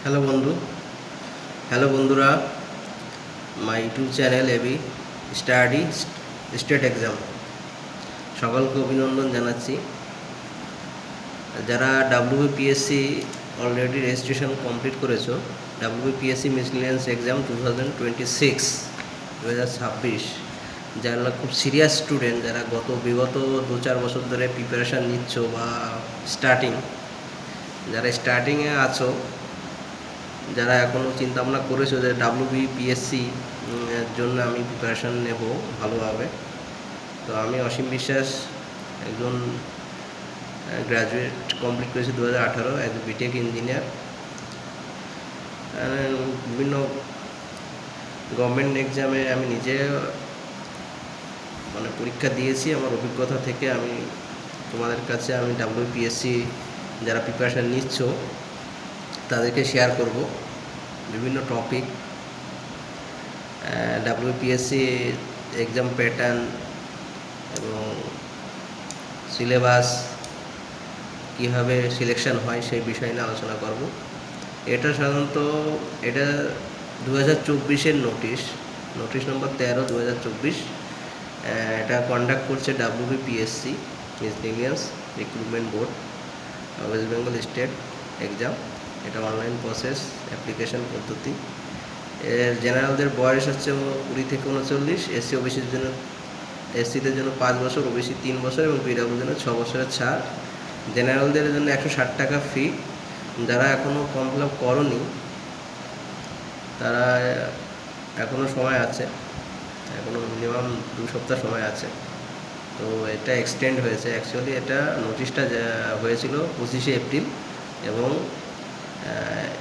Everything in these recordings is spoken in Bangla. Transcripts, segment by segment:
হ্যালো বন্ধু, হ্যালো বন্ধুরা, my YouTube channel AB study state exam সকলকে অভিনন্দন জানাচ্ছি। যারা ডাব্লিউবিপিএসসি অলরেডি রেজিস্ট্রেশন কমপ্লিট করেছো, ডাব্লিউবিপিএসসি মিসলেনিয়াস এক্সাম 2026, যারা খুব সিরিয়াস স্টুডেন্ট, যারা বিগত 2-4 বছর ধরে প্রিপারেশান নিচ্ছ বা যারা স্টার্টিংয়ে আছো, যারা এখনও চিন্তাভাবনা করেছো যে ডাব্লিউবিপিএসসি জন্য আমি প্রিপারেশান নেব ভালোভাবে, তো আমি অসীম বিশ্বাস একজন গ্র্যাজুয়েট কমপ্লিট করেছি 2018 অ্যাজ এ বিটেক ইঞ্জিনিয়ার। বিভিন্ন গভর্নমেন্ট এক্সামে আমি নিজে পরীক্ষা দিয়েছি। আমার অভিজ্ঞতা থেকে আমি তোমাদের কাছে ডাব্লিউবিপিএসসি যারা প্রিপারেশান নিচ্ছ তাদেরকে শেয়ার করব বিভিন্ন টপিক, ডাব্লিউবিপিএসসি এক্সাম প্যাটার্ন এবং সিলেবাস কীভাবে সিলেকশন হয় সেই বিষয় নিয়ে আলোচনা করব। এটা সাধারণত 2024-এর নোটিশ নম্বর 13, 2024। এটা কন্ডাক্ট করছে WBPSC miscellaneous recruitment board, West Bengal state exam. এটা অনলাইন প্রসেস, অ্যাপ্লিকেশন পদ্ধতি। এর জেনারেলদের বয়স হচ্ছে 20 থেকে 39, এসসিদের জন্য 5 বছর, ওবিসি 3 বছর এবং পিডব্লিউর জন্য 6 বছরের ছাড়। জেনারেলদের জন্য 160 টাকা ফি। যারা এখনও ফর্ম ফিল আপ করনি তারা এখনও সময় আছে, এখনও মিনিমাম 2 সপ্তাহ সময় আছে। তো এটা এক্সটেন্ড হয়েছে। অ্যাকচুয়ালি এটা নোটিশটা হয়েছিল 25শে এপ্রিল এবং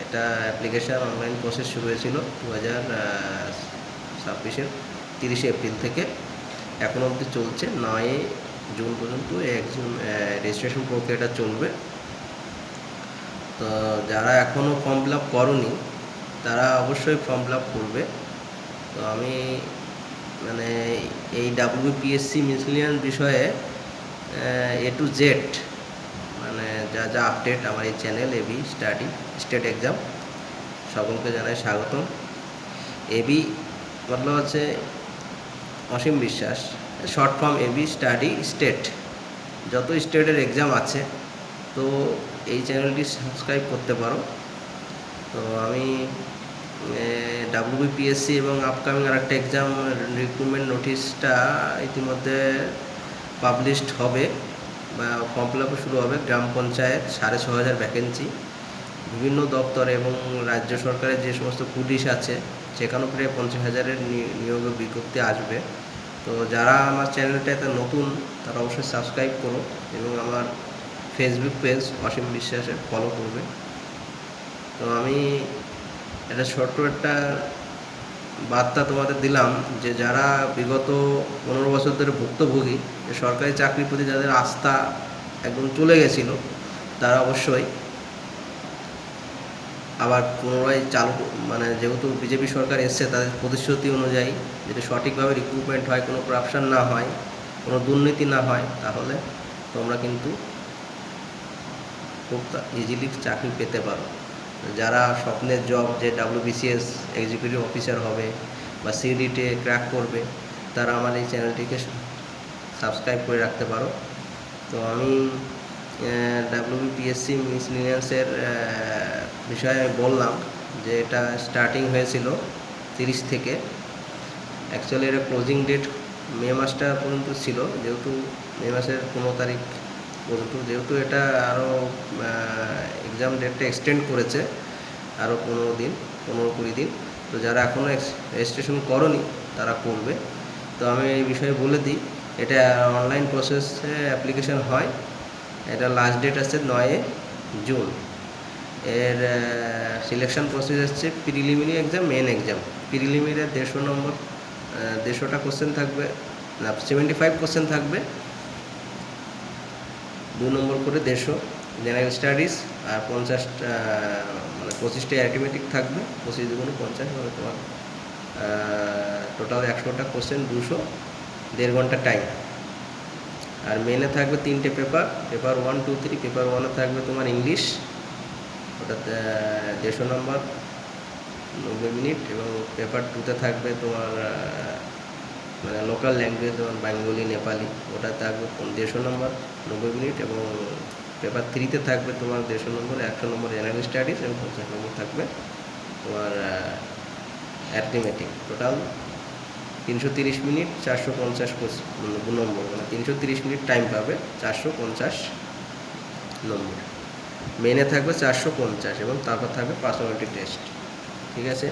এটা অ্যাপ্লিকেশান অনলাইন প্রসেস শুরু হয়েছিল 2026-এর 30শে এপ্রিল থেকে। এখন অবধি চলছে 9 জুন পর্যন্ত রেজিস্ট্রেশন প্রক্রিয়াটা চলবে। তো যারা এখনও ফর্ম ফিল আপ করনি তারা অবশ্যই ফর্ম ফিল আপ করবে। তো আমি এই ডাব্লিউবিপিএসসি মিসলেনিয়াস বিষয়ে A to Z যা আপডেট আমার এই channel AB study state exam, সকলকে জানাই স্বাগতম। এবি মতলব হচ্ছে অসীম বিশ্বাস, short form AB study state. যত স্টেটের এক্সাম আছে তো এই চ্যানেলটি সাবস্ক্রাইব করতে পারো। তো আমি ডাব্লিউবিপিএসসি এবং আপকামিং আরেকটা এক্সাম রিক্রুটমেন্ট নোটিশটা ইতিমধ্যে পাবলিশড হবে বা ফর্ম ফিল আপও শুরু হবে। গ্রাম পঞ্চায়েত 6,500 ভ্যাকেন্সি, বিভিন্ন দপ্তরে এবং রাজ্য সরকারের যে সমস্ত পুলিশ আছে সেখানেও প্রায় 50,000-এর নিয়োগের বিজ্ঞপ্তি আসবে। তো যারা আমার চ্যানেলটাতে নতুন তারা অবশ্যই সাবস্ক্রাইব করো এবং আমার ফেসবুক পেজ অসীম বিশ্বাসে ফলো করবে। তো আমি এটা ছোট্ট একটা বার্তা তোমাদের দিলাম যে যারা বিগত 15 বছর ধরে ভুক্তভোগী, যে সরকারি চাকরির প্রতি যাদের আস্থা একদম চলে গেছিলো, তারা অবশ্যই আবার পুনরায় চালু, যেহেতু বিজেপি সরকার এসছে, তাদের প্রতিশ্রুতি অনুযায়ী যদি সঠিকভাবে রিক্রুটমেন্ট হয়, কোনো করাপশান না হয়, কোনো দুর্নীতি না হয়, তাহলে তোমরা কিন্তু খুব ইজিলি চাকরি পেতে পারো। যারা স্বপ্নের জব যে ডাব্লিউবিসিএস এক্সিকিউটিভ অফিসার হবে বা সিডিটে ক্র্যাক করবে, তারা আমার এই চ্যানেলটিকে সাবস্ক্রাইব করে রাখতে পারো। তো আমি ডাব্লিউবিপিএসসি মিসলেনিয়াসের বিষয়ে বললাম যে এটা স্টার্টিং হয়েছিল 30 থেকে। অ্যাকচুয়ালি এটা ক্লোজিং ডেট মে মাসটা পর্যন্ত ছিল, যেহেতু মে মাসের 15 তারিখ পর্যন্ত, যেহেতু এটা আরও এক্সাম ডেটটা এক্সটেন্ড করেছে আরও 15-20 দিন। তো যারা এখনও রেজিস্ট্রেশন করনি তারা করবে। তো আমি এই বিষয়ে বলে দিই, এটা অনলাইন প্রসেসে অ্যাপ্লিকেশান হয়। এটা লাস্ট ডেট আছে 9 জুন। এর সিলেকশন প্রসেস হচ্ছে preliminary exam, main exam. Preliminary 150 নম্বর, 150টা কোশ্চেন থাকবে, 75 কোশ্চেন থাকবে, 2 নম্বর করে 150 জেনারেল স্টাডিজ, আর 25টা অ্যারিথমেটিক থাকবে, 25 দুগুণ 50, তোমার টোটাল 100টা কোশ্চেন, 200, 1.5 ঘন্টা টাইম। আর মেনে থাকবে 3টে পেপার, পেপার 1, 2, 3। পেপার 1-এ থাকবে তোমার ইংলিশ, ওটাতে 150 নম্বর 90 মিনিট, এবং পেপার 2তে থাকবে তোমার মানে লোকাল ল্যাঙ্গুয়েজ, যেমন বেঙ্গলি, নেপালি, ওটা থাকবে 150 নম্বর 90 মিনিট, এবং পেপার 3তে থাকবে তোমার 150 নম্বর 100 নম্বর জেনারেল স্টাডিজ, এবং 50 নম্বর থাকবে তোমার অ্যাথমেটিক। টোটাল 330 মিনিট 450 নম্বর, মানে 330 মিনিট টাইম পাবে, 450 নম্বর। মেনে থাকবে 450, এবং তারপর থাকবে পার্সোনালিটি টেস্ট। ঠিক আছে।